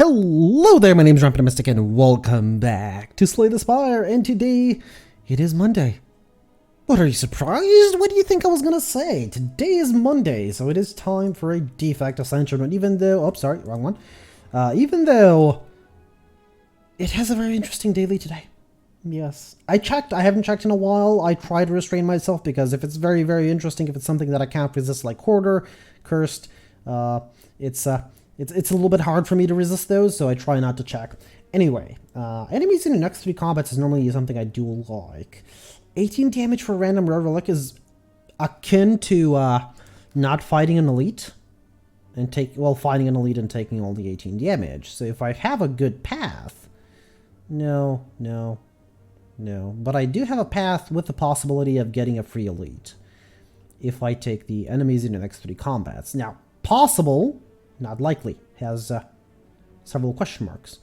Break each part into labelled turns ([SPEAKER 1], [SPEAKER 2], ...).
[SPEAKER 1] Hello there, my name is Rampant and welcome back to Slay the Spire, and today it is Monday. What, are you surprised? What do you think I was gonna say? Today is Monday, so it is time for a defect ascension, even though, oh sorry, wrong one. Even though it has a very interesting daily today. Yes, I haven't checked in a while. I try to restrain myself because if it's very, very interesting, if it's something that I can't resist like Hoarder, Cursed, it's a little bit hard for me to resist those, so I try not to check. Anyway, enemies in the next 3 combats is normally something I do like. 18 damage for random rare relic is akin to not fighting an elite and fighting an elite and taking all the 18 damage. So if I have a good path, no, but I do have a path with the possibility of getting a free elite if I take the enemies in the next 3 combats. Now, possible, not likely, has several question marks.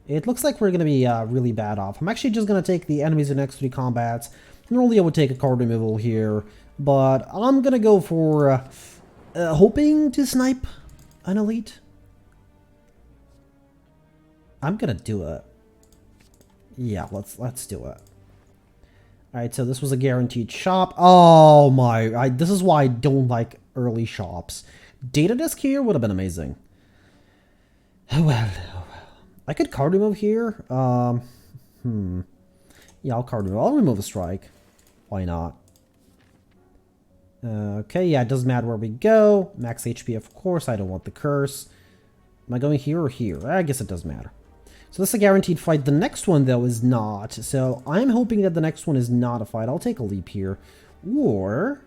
[SPEAKER 1] It looks like we're going to be really bad off. I'm actually just going to take the enemies in the next 3 combats. Normally I would take a card removal here, but I'm going to go for hoping to snipe an elite. I'm going to do it. Yeah, let's do it. Alright, so this was a guaranteed shop. Oh my, this is why I don't like early shops. Data disk here would have been amazing. Oh well. I could card remove here. Yeah, I'll card remove. I'll remove a strike. Why not? Okay, yeah, it doesn't matter where we go. Max HP, of course. I don't want the curse. Am I going here or here? I guess it doesn't matter. So this is a guaranteed fight. The next one, though, is not. So I'm hoping that the next one is not a fight. I'll take a leap here. Or...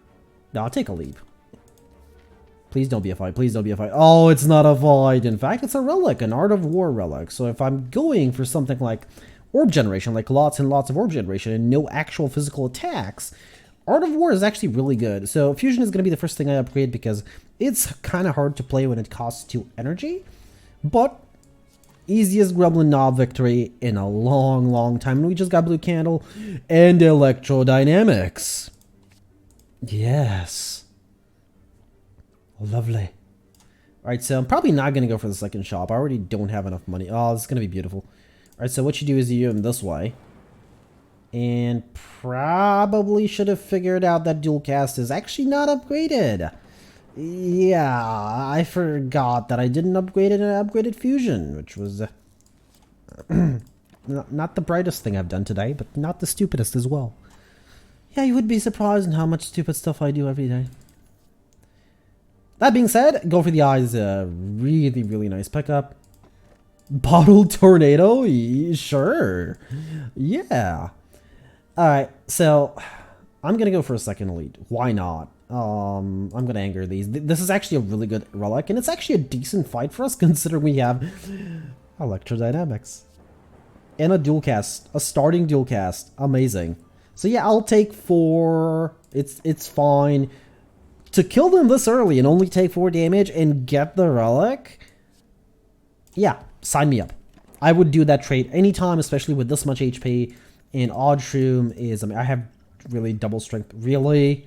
[SPEAKER 1] no, I'll take a leap. Please don't be a fight. Please don't be a fight. Oh, it's not a fight. In fact, it's a relic, an Art of War relic. So if I'm going for something like orb generation, like lots and lots of orb generation and no actual physical attacks, Art of War is actually really good. So Fusion is going to be the first thing I upgrade because it's kind of hard to play when it costs 2 energy. But easiest Gremlin Knob victory in a long, long time. And we just got Blue Candle and Electrodynamics. Yes. Lovely. Alright, so I'm probably not going to go for the second shop. I already don't have enough money. Oh, this is going to be beautiful. Alright, so what you do is you do them this way. And probably should have figured out that dual cast is actually not upgraded. Yeah, I forgot that I didn't upgrade it and I upgraded Fusion, which was not the brightest thing I've done today, but not the stupidest as well. Yeah, you would be surprised in how much stupid stuff I do every day. That being said, go for the eyes. Really, really nice pickup. Bottle Tornado? Sure. Yeah. Alright, so I'm going to go for a second elite. Why not? I'm going to anger these. This is actually a really good relic, and it's actually a decent fight for us considering we have Electrodynamics. And a dual cast. A starting dual cast. Amazing. So yeah, I'll take 4. It's fine. To kill them this early and only take 4 damage and get the relic? Yeah, sign me up. I would do that trade anytime, especially with this much HP. And Odd Shroom is, I mean, I have really double strength. Really?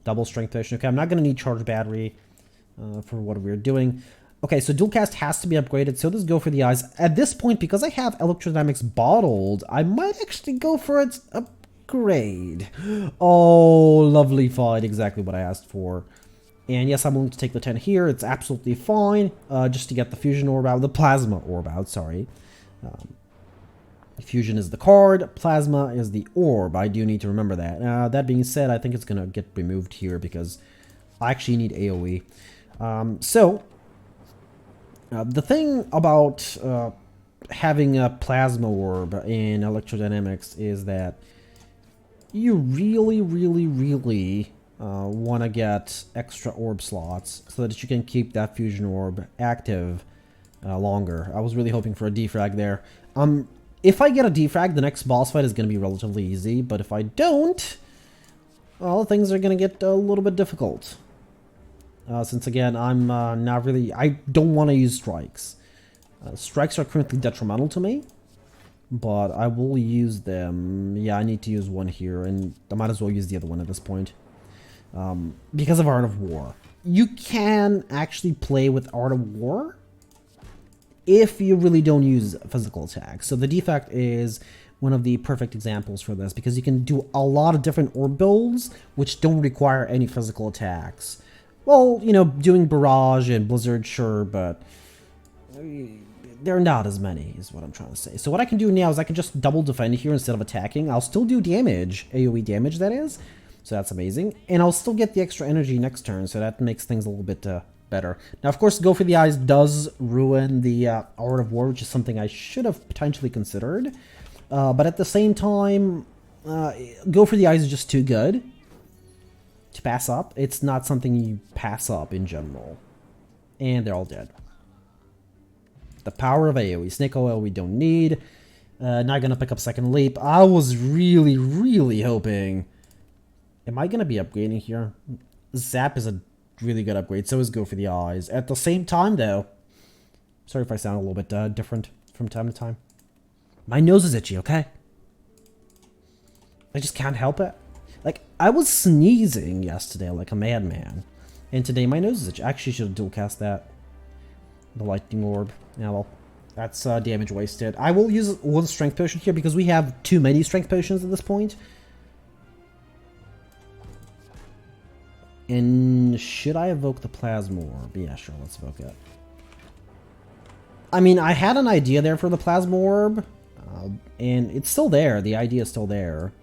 [SPEAKER 1] Double strength potion. Okay, I'm not going to need charge battery for what we're doing. Okay, so dual cast has to be upgraded, so let's go for the eyes. At this point, because I have Electrodynamics bottled, I might actually go for its upgrade. Oh, lovely fight. Exactly what I asked for. And yes, I'm willing to take the 10 here. It's absolutely fine. Just to get the Fusion Orb out. The Plasma Orb out, sorry. Fusion is the card. Plasma is the orb. I do need to remember that. That being said, I think it's going to get removed here because I actually need AoE. The thing about having a Plasma Orb in Electrodynamics is that you really want to get extra orb slots so that you can keep that Fusion Orb active longer. I was really hoping for a defrag there. If I get a defrag, the next boss fight is going to be relatively easy, but if I don't, well, things are going to get a little bit difficult. Since again, I'm not really... I don't want to use strikes. Strikes are currently detrimental to me, but I will use them. Yeah, I need to use one here, and I might as well use the other one at this point. Because of Art of War. You can actually play with Art of War if you really don't use physical attacks. So the defect is one of the perfect examples for this, because you can do a lot of different orb builds which don't require any physical attacks. Well, you know, doing Barrage and Blizzard, sure, but there are not as many, is what I'm trying to say. So what I can do now is I can just double defend here instead of attacking. I'll still do damage, AoE damage that is, so that's amazing. And I'll still get the extra energy next turn, so that makes things a little bit better. Now, of course, Go for the Eyes does ruin the Art of War, which is something I should have potentially considered. But at the same time, Go for the Eyes is just too good to pass up. It's not something you pass up in general. And they're all dead. The power of AoE. Snake Oil we don't need. Not gonna pick up Second Leap. I was really, really hoping... Am I gonna be upgrading here? Zap is a really good upgrade. So is Go for the Eyes. At the same time, though... Sorry if I sound a little bit different from time to time. My nose is itchy, okay? I just can't help it. Like, I was sneezing yesterday like a madman. And today my nose is itchy. I actually should have dual cast that. The Lightning Orb. Yeah, well, that's damage wasted. I will use one Strength Potion here because we have too many Strength Potions at this point. And should I evoke the Plasma Orb? Yeah, sure, let's evoke it. I mean, I had an idea there for the Plasma Orb. And it's still there. The idea is still there.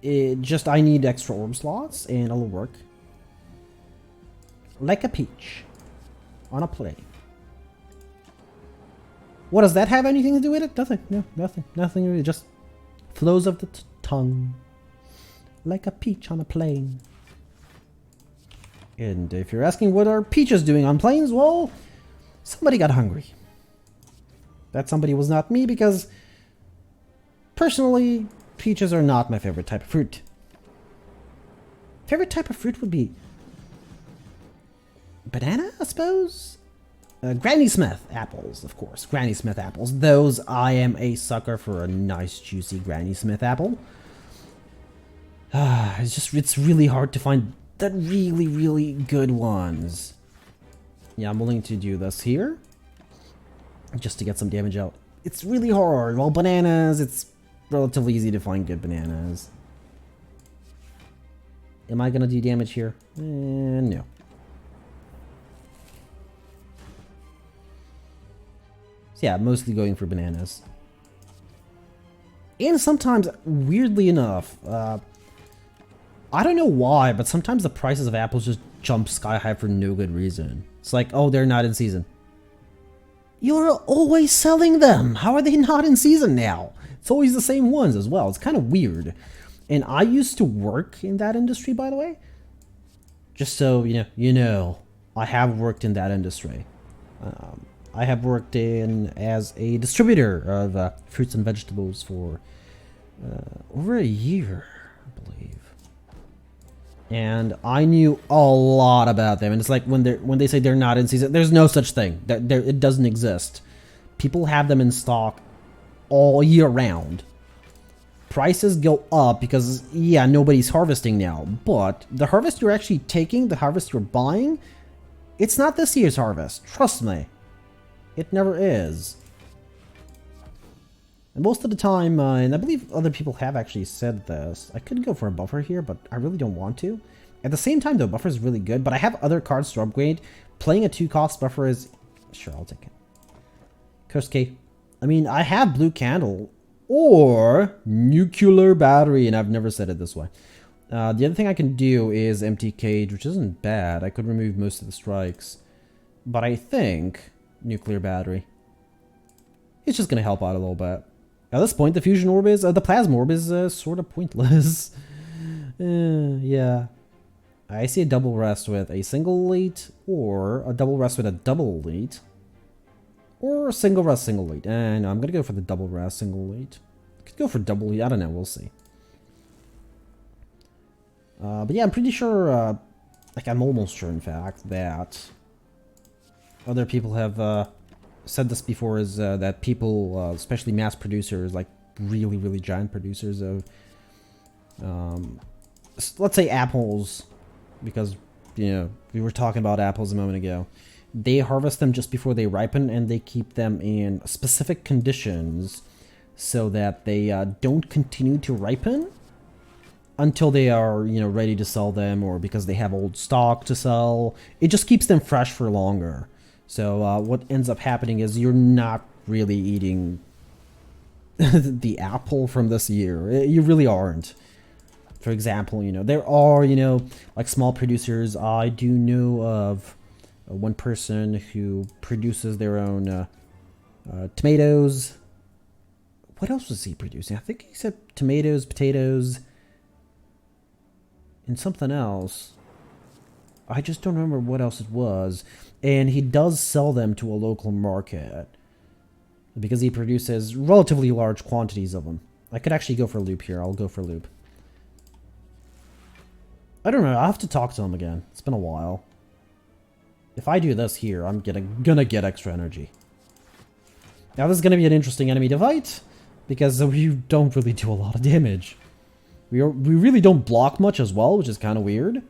[SPEAKER 1] I need extra orb slots, and it'll work. Like a peach. On a plate. What, does that have anything to do with it? Nothing. No, nothing. Nothing really. Just flows of the tongue. Like a peach on a plane. And if you're asking what are peaches doing on planes, well, somebody got hungry. That somebody was not me, because personally, peaches are not my favorite type of fruit. Favorite type of fruit would be banana, I suppose? Granny Smith apples, of course. Granny Smith apples. Those, I am a sucker for a nice, juicy Granny Smith apple. It's really hard to find the really, really good ones. Yeah, I'm willing to do this here. Just to get some damage out. It's really hard. Well, bananas, it's relatively easy to find good bananas. Am I going to do damage here? No. So yeah, mostly going for bananas. And sometimes, weirdly enough, I don't know why, but sometimes the prices of apples just jump sky high for no good reason. It's like, oh, they're not in season. You're always selling them. How are they not in season now? It's always the same ones as well. It's kind of weird. And I used to work in that industry, by the way. Just so you know, I have worked in that industry. I have worked as a distributor of fruits and vegetables for over a year, I believe. And I knew a lot about them. And it's like when they say they're not in season, there's no such thing. It doesn't exist. People have them in stock all year round. Prices go up because, yeah, nobody's harvesting now. But the harvest you're actually taking, the harvest you're buying, it's not this year's harvest. Trust me. It never is. And most of the time, and I believe other people have actually said this, I could go for a buffer here, but I really don't want to. At the same time, though, buffer is really good, but I have other cards to upgrade. Playing a 2-cost buffer is... Sure, I'll take it. Curse Key. I mean, I have Blue Candle or Nuclear Battery, and I've never said it this way. The other thing I can do is Empty Cage, which isn't bad. I could remove most of the strikes. But I think Nuclear Battery. It's just going to help out a little bit. At this point, the Fusion Orb is... the Plasma Orb is sort of pointless. Yeah. I see a double rest with a single elite, or a double rest with a double elite. Or a single rest, single elite. And no, I'm going to go for the double rest, single elite. Could go for double elite. I don't know. We'll see. But yeah, I'm pretty sure... like, I'm almost sure, in fact, that... other people have... said this before, is that people, especially mass producers, like really, really giant producers of, let's say apples, because, we were talking about apples a moment ago. they harvest them just before they ripen, and they keep them in specific conditions so that they don't continue to ripen until they are, you know, ready to sell them, or because they have old stock to sell. It just keeps them fresh for longer. So what ends up happening is you're not really eating the apple from this year. You really aren't. For example, you know, there are, you know, like small producers. I do know of one person who produces their own tomatoes. What else was he producing? I think he said tomatoes, potatoes, and something else. I just don't remember what else it was. And he does sell them to a local market because he produces relatively large quantities of them. I could actually go for loop here. I'll go for loop. I don't know. I'll have to talk to him again. It's been a while. If I do this here, I'm gonna get extra energy. Now this is gonna be an interesting enemy to fight because we don't really do a lot of damage. We really don't block much as well, which is kind of weird.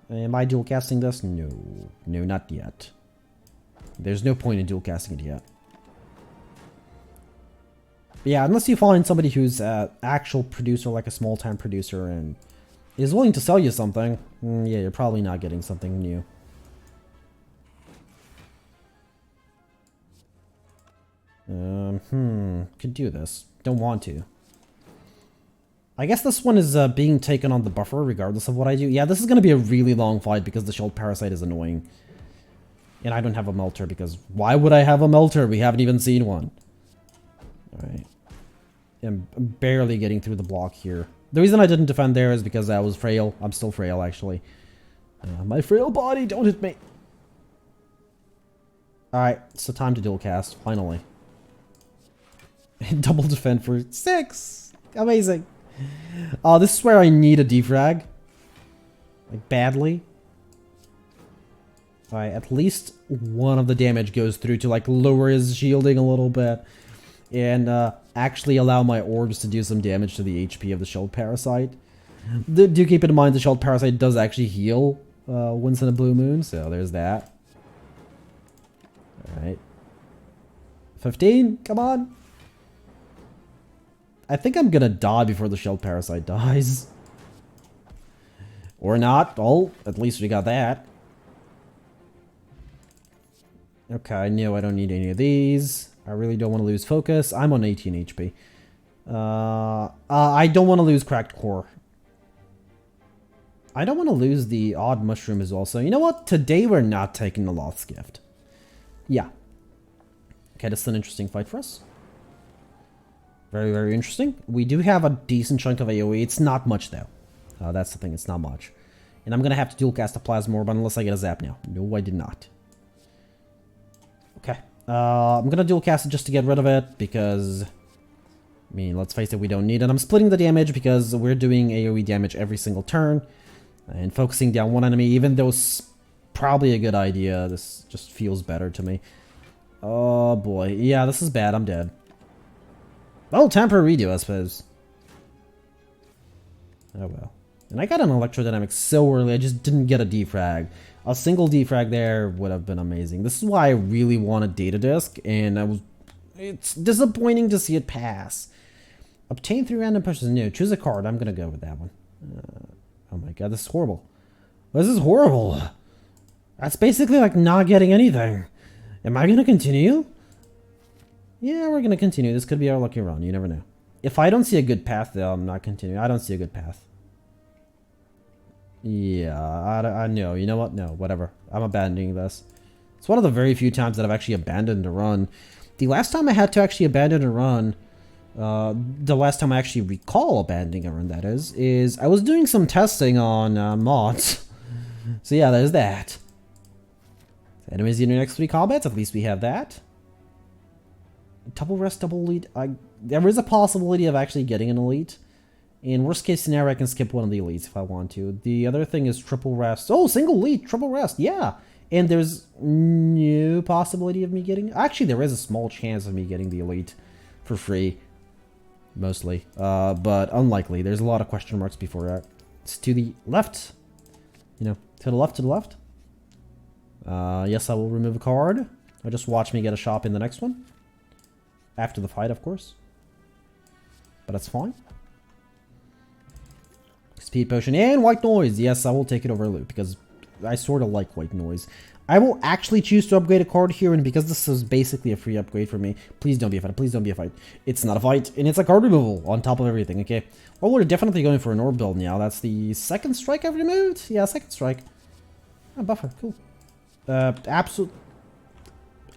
[SPEAKER 1] Am I dual casting this? No. No, not yet. There's no point in dual casting it yet. But yeah, unless you find somebody who's an actual producer, like a small-time producer, and is willing to sell you something, yeah, you're probably not getting something new. Could do this. Don't want to. I guess this one is being taken on the buffer regardless of what I do. Yeah, this is going to be a really long fight because the shield parasite is annoying. And I don't have a melter because why would I have a melter? We haven't even seen one. Alright. I'm barely getting through the block here. The reason I didn't defend there is because I was frail. I'm still frail, actually. My frail body, don't hit me. Alright, so time to dual cast, finally. Double defend for 6! Amazing! This is where I need a defrag. Like, badly. Alright, at least one of the damage goes through to, like, lower his shielding a little bit. And, actually allow my orbs to do some damage to the HP of the shield parasite. Do keep in mind the shield parasite does actually heal, once in a blue moon, so there's that. Alright. 15? Come on! I think I'm gonna die before the shield parasite dies. Or not. Oh, at least we got that. Okay, no, I don't need any of these. I really don't want to lose focus. I'm on 18 HP. I don't want to lose cracked core. I don't want to lose the odd mushroom as well. So, you know what? Today we're not taking the Loth's Gift. Yeah. Okay, this is an interesting fight for us. Very, very interesting. We do have a decent chunk of AoE. It's not much, though. That's the thing. It's not much. And I'm going to have to dual cast a Plasma Orb unless I get a Zap now. No, I did not. Okay. I'm going to dual cast it just to get rid of it because, I mean, let's face it, we don't need it. I'm splitting the damage because we're doing AoE damage every single turn and focusing down one enemy, even though it's probably a good idea. This just feels better to me. Oh, boy. Yeah, this is bad. I'm dead. Oh, temporary redo, I suppose. Oh, well. And I got an electrodynamic so early, I just didn't get a defrag. A single defrag there would have been amazing. This is why I really wanted Data Disc, and it's disappointing to see it pass. Obtain 3 random pushes. No, choose a card. I'm gonna go with that one. Oh my god, this is horrible. This is horrible. That's basically like not getting anything. Am I gonna continue? Yeah, we're gonna continue. This could be our lucky run. You never know. If I don't see a good path, though, I'm not continuing. I don't see a good path. Yeah, I know. You know what? No, whatever. I'm abandoning this. It's one of the very few times that I've actually abandoned a run. The last time I had to actually abandon a run, the last time I actually recall abandoning a run, that is I was doing some testing on mods. So yeah, there's that. Enemies in your next 3 combats, at least we have that. Double rest, double elite. There is a possibility of actually getting an elite. In worst case scenario, I can skip one of the elites if I want to. The other thing is triple rest. Oh, single elite, triple rest, yeah. And there's no possibility of me getting... Actually, there is a small chance of me getting the elite for free. Mostly. But unlikely. There's a lot of question marks before that. It's to the left. You know, to the left, to the left. Yes, I will remove a card. Or just watch me get a shop in the next one. After the fight, of course. But that's fine. Speed potion and white noise. Yes, I will take it over loot because I sort of like white noise. I will actually choose to upgrade a card here, and because this is basically a free upgrade for me, please don't be a fight. Please don't be a fight. It's not a fight, and it's a card removal on top of everything, okay? Well, we're definitely going for an orb build now. That's the second strike I've removed? Yeah, second strike. Oh, buffer, cool. Absolute.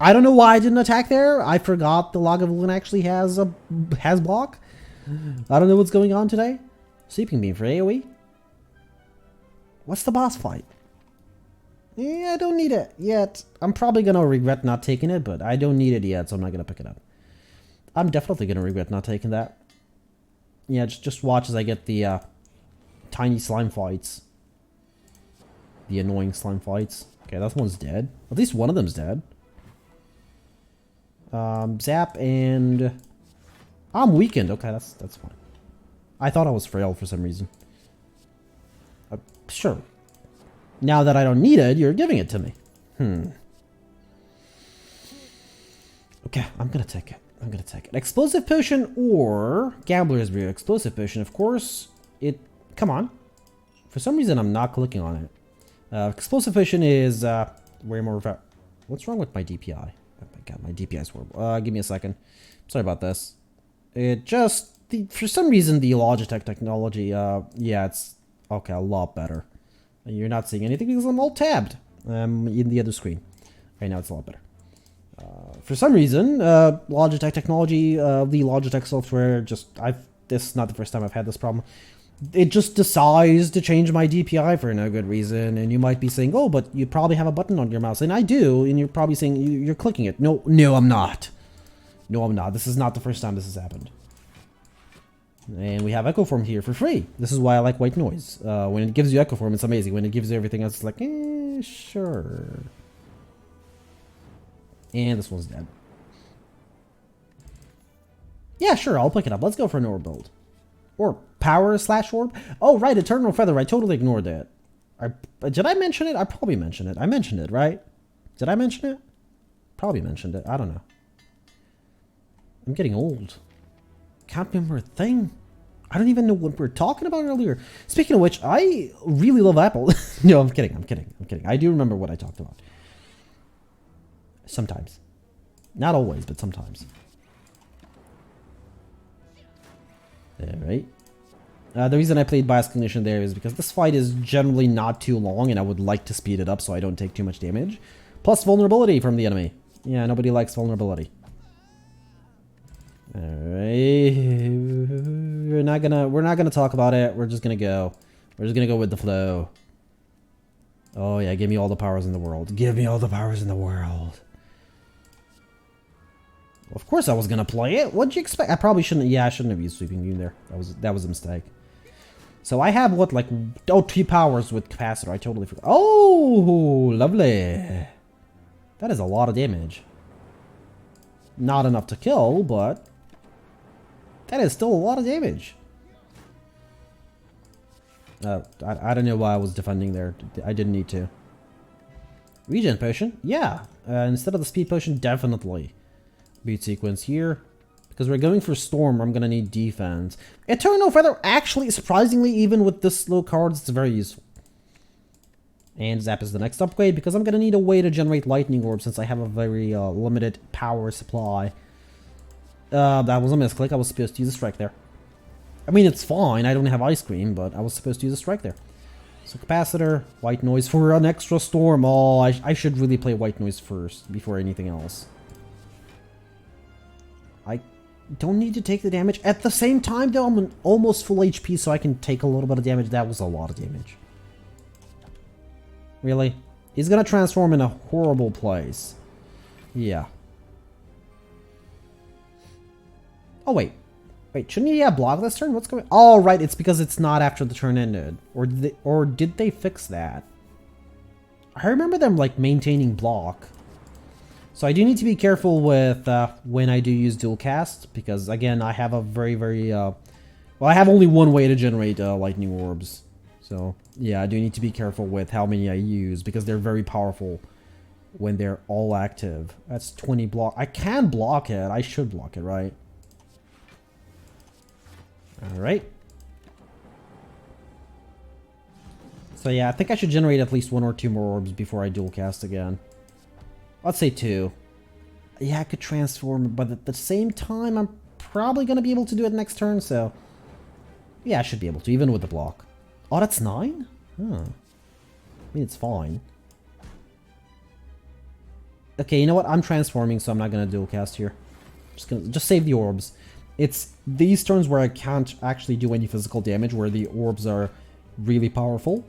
[SPEAKER 1] I don't know why I didn't attack there. I forgot the Lagavulin actually has block. I don't know what's going on today. Sleeping Beam for AoE. What's the boss fight? Yeah, I don't need it yet. I'm probably gonna regret not taking it, but I don't need it yet, so I'm not gonna pick it up. I'm definitely gonna regret not taking that. Yeah, just watch as I get the tiny slime fights. The annoying slime fights. Okay, that one's dead. At least one of them's dead. Zap and... I'm weakened. Okay, that's fine. I thought I was frail for some reason. Sure. Now that I don't need it, you're giving it to me. Okay, I'm gonna take it. I'm gonna take it. Explosive potion or Gambler's Brew. Explosive potion, of course. Come on. For some reason, I'm not clicking on it. Explosive potion is way more... What's wrong with my DPI? Oh my god, my DPI is horrible. Give me a second. Sorry about this. It just... for some reason, the Logitech technology, yeah, it's... Okay, a lot better. You're not seeing anything because I'm alt-tabbed in the other screen. Right now, it's a lot better. For some reason, Logitech technology, the Logitech software, this is not the first time I've had this problem. It just decides to change my DPI for no good reason, and you might be saying, oh, but you probably have a button on your mouse, and I do, and you're probably saying you're clicking it. No, I'm not. No, I'm not. This is not the first time this has happened. And we have Echo Form here for free. This is why I like white noise. When it gives you Echo Form, it's amazing. When it gives you everything else, it's like, sure. And this one's dead. Yeah, sure, I'll pick it up. Let's go for an orb build. Or power/orb. Oh, right, Eternal Feather. I totally ignored that. Did I mention it? I probably mentioned it. I mentioned it, right? Did I mention it? Probably mentioned it. I don't know. I'm getting old. Can't remember a thing. I don't even know what we were talking about earlier. Speaking of which, I really love Apple. No, I'm kidding. I do remember what I talked about. Sometimes. Not always, but sometimes. Alright. The reason I played Bias Cognition there is because this fight is generally not too long and I would like to speed it up so I don't take too much damage. Plus vulnerability from the enemy. Yeah, nobody likes vulnerability. Alright. We're not gonna talk about it. We're just gonna go. We're just gonna go with the flow. Oh yeah, give me all the powers in the world. Give me all the powers in the world. Of course I was gonna play it. What'd you expect? I probably shouldn't. Yeah, I shouldn't have used Sweeping Beam there. That was a mistake. So I have what, like, 2 powers with capacitor. I totally forgot. Oh, lovely. That is a lot of damage. Not enough to kill, but that is still a lot of damage. I don't know why I was defending there. I didn't need to. Regen potion? Yeah. Instead of the speed potion, definitely. Beat sequence here. Because we're going for Storm, I'm going to need defense. Eternal Feather, actually, surprisingly, even with this low cards, it's very useful. And Zap is the next upgrade, because I'm going to need a way to generate Lightning Orb, since I have a very limited power supply. That was a misclick. I was supposed to use a strike there. I mean, it's fine. I don't have Ice Cream, but I was supposed to use a strike there. So Capacitor, White Noise for an extra Storm. Oh, I should really play White Noise first, before anything else. I don't need to take the damage. At the same time, though, I'm almost full HP, so I can take a little bit of damage. That was a lot of damage. Really? He's gonna transform in a horrible place. Yeah. Oh, wait. Wait, shouldn't he have block this turn? What's going on? Oh, right, it's because it's not after the turn ended. Or did they fix that? I remember them, like, maintaining block. So I do need to be careful with when I do use dual cast, because again, I have a very, well, I have only one way to generate lightning orbs. So yeah, I do need to be careful with how many I use, because they're very powerful when they're all active. That's 20 block. I can block it. I should block it, right? Alright. So yeah, I think I should generate at least 1 or 2 more orbs before I dual cast again. Let's say 2. Yeah, I could transform, but at the same time, I'm probably going to be able to do it next turn, so... Yeah, I should be able to, even with the block. Oh, that's 9? Huh. I mean, it's fine. Okay, you know what? I'm transforming, so I'm not going to dual cast here. Just save the orbs. It's these turns where I can't actually do any physical damage, where the orbs are really powerful.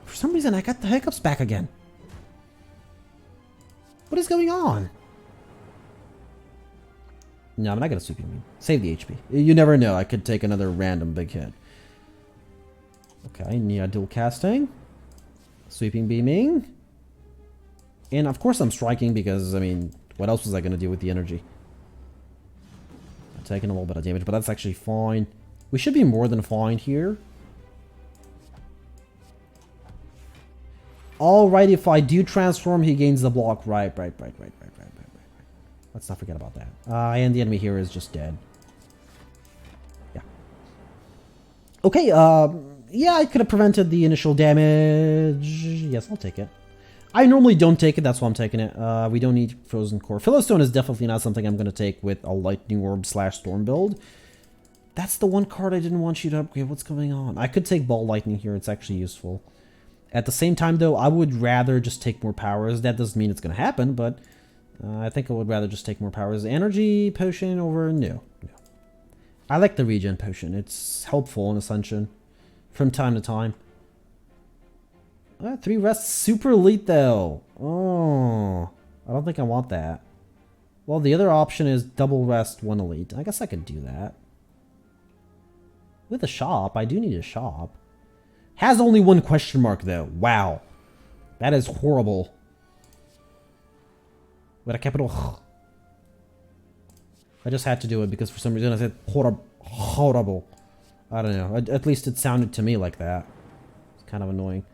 [SPEAKER 1] For some reason, I got the hiccups back again. What is going on? No, I'm not going to sweeping beam. Save the HP. You never know. I could take another random big hit. Okay, Nia dual casting. Sweeping beaming. And of course I'm striking because, I mean, what else was I going to do with the energy? I'm taking a little bit of damage, but that's actually fine. We should be more than fine here. Alright, if I do transform, he gains the block. Right. Let's not forget about that. And the enemy here is just dead. Yeah. Okay, yeah, I could have prevented the initial damage. Yes, I'll take it. I normally don't take it, that's why I'm taking it. We don't need Frozen Core. Philistone is definitely not something I'm going to take with a Lightning Orb / Storm build. That's the one card I didn't want you to upgrade. What's going on? I could take Ball Lightning here, it's actually useful. At the same time, though, I would rather just take more powers. That doesn't mean it's going to happen, but I think I would rather just take more powers. Energy Potion over... No. I like the Regen Potion. It's helpful in Ascension from time to time. 3 rests, super elite though. Oh, I don't think I want that. Well, the other option is double rest, 1 elite. I guess I could do that. With a shop, I do need a shop. Has only 1 question mark though. Wow. That is horrible. With a capital H. I just had to do it because for some reason I said horrible. I don't know. At least it sounded to me like that. It's kind of annoying.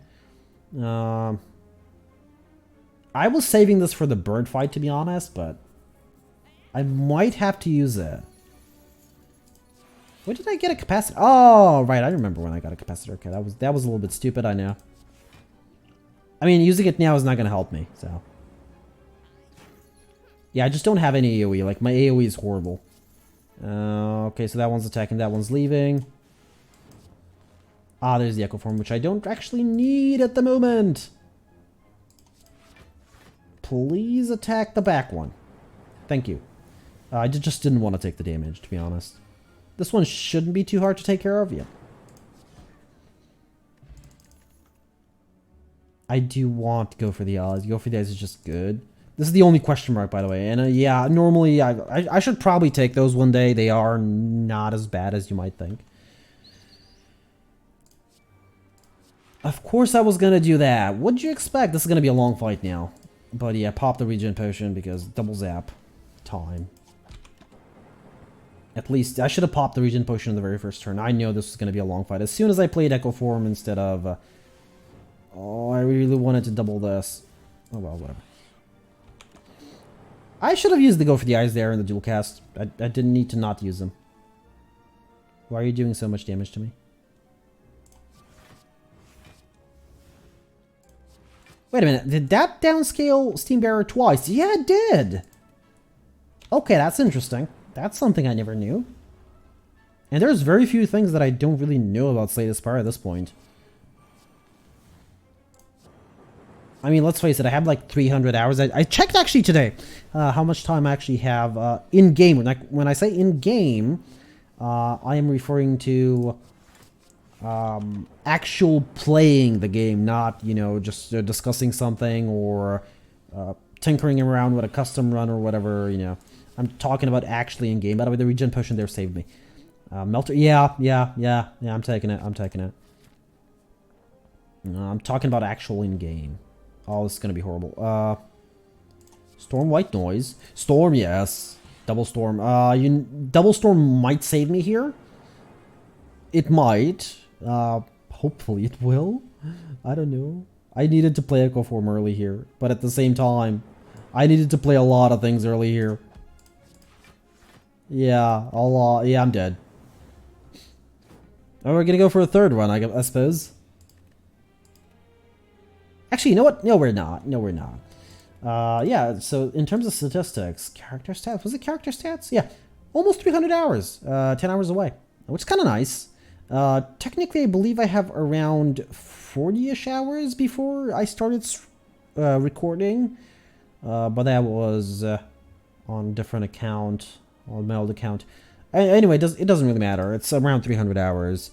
[SPEAKER 1] I was saving this for the bird fight, to be honest, but I might have to use it. When did I get a capacitor? Oh, right, I remember when I got a capacitor. Okay, that was a little bit stupid, I know. I mean, using it now is not going to help me, so. Yeah, I just don't have any AoE. Like, my AoE is horrible. Okay, so that one's attacking, that one's leaving. Ah, there's the Echo Form, which I don't actually need at the moment. Please attack the back one. Thank you. I just didn't want to take the damage, to be honest. This one shouldn't be too hard to take care of yet. I do want to go for the eyes. Go for the eyes is just good. This is the only question mark, by the way. And yeah, normally I should probably take those one day. They are not as bad as you might think. Of course I was gonna do that. What'd you expect? This is gonna be a long fight now. But yeah, pop the regen potion because double zap time. At least I should have popped the regen potion in the very first turn. I know this was gonna be a long fight. As soon as I played Echo Form instead of... oh, I really wanted to double this. Oh well, whatever. I should have used the Go for the Eyes there in the dual cast. I didn't need to not use them. Why are you doing so much damage to me? Wait a minute, did that downscale Steam Bearer twice? Yeah, it did! Okay, that's interesting. That's something I never knew. And there's very few things that I don't really know about Slay the Spire at this point. I mean, let's face it, I have like 300 hours. I checked actually today how much time I actually have in-game. When I say in-game, I am referring to actual playing the game, not, you know, just discussing something or tinkering around with a custom run or whatever, you know. I'm talking about actually in-game. By the way, the regen potion there saved me. Melter, yeah, I'm taking it, I'm talking about actual in-game. Oh, this is gonna be horrible. Storm White Noise. Storm, yes. Double Storm. Double Storm might save me here. It might. Hopefully it will. I don't know. I needed to play Echo Form early here, but at the same time, I needed to play a lot of things early here. Yeah, a lot. Yeah, I'm dead. Oh, we're gonna go for a third one, I suppose. Actually, you know what? No, we're not. No, we're not. Yeah, so in terms of statistics, character stats, was it character stats? Yeah, almost 300 hours, 10 hours away, which is kind of nice. Technically, I believe I have around 40-ish hours before I started recording, but that was on a different account, on my old account. Anyway, it doesn't really matter. It's around 300 hours.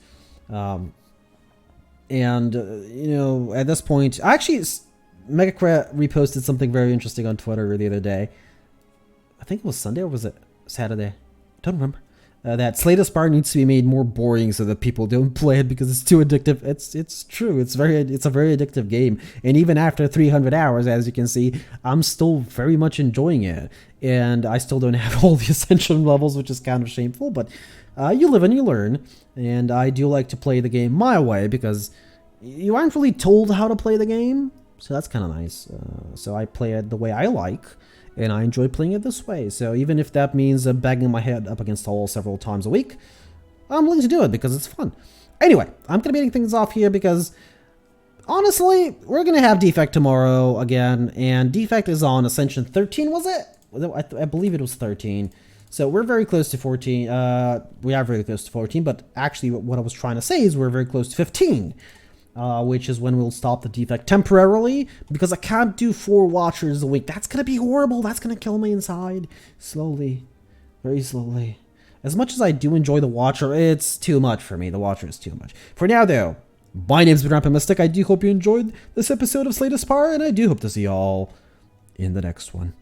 [SPEAKER 1] And, you know, at this point, actually, Megacrit reposted something very interesting on Twitter the other day. I think it was Sunday or was it Saturday? I don't remember. That Slay the Spire needs to be made more boring so that people don't play it because it's too addictive. It's true. It's a very addictive game. And even after 300 hours, as you can see, I'm still very much enjoying it. And I still don't have all the Ascension levels, which is kind of shameful. But you live and you learn. And I do like to play the game my way because you aren't really told how to play the game. So that's kind of nice. So I play it the way I like. And I enjoy playing it this way. So even if that means banging my head up against the wall several times a week, I'm willing to do it because it's fun. Anyway, I'm going to be ending things off here because, honestly, we're going to have Defect tomorrow again. And Defect is on Ascension 13, was it? I believe it was 13. So we're very close to 14. We are very close to 14, but actually what I was trying to say is we're very close to 15. Which is when we'll stop the Defect temporarily, because I can't do 4 watchers a week. That's gonna be horrible. That's gonna kill me inside. Slowly. Very slowly. As much as I do enjoy the Watcher, it's too much for me. The Watcher is too much. For now, though, my name's been Rampant Mystic. I do hope you enjoyed this episode of Slay the Spire, and I do hope to see y'all in the next one.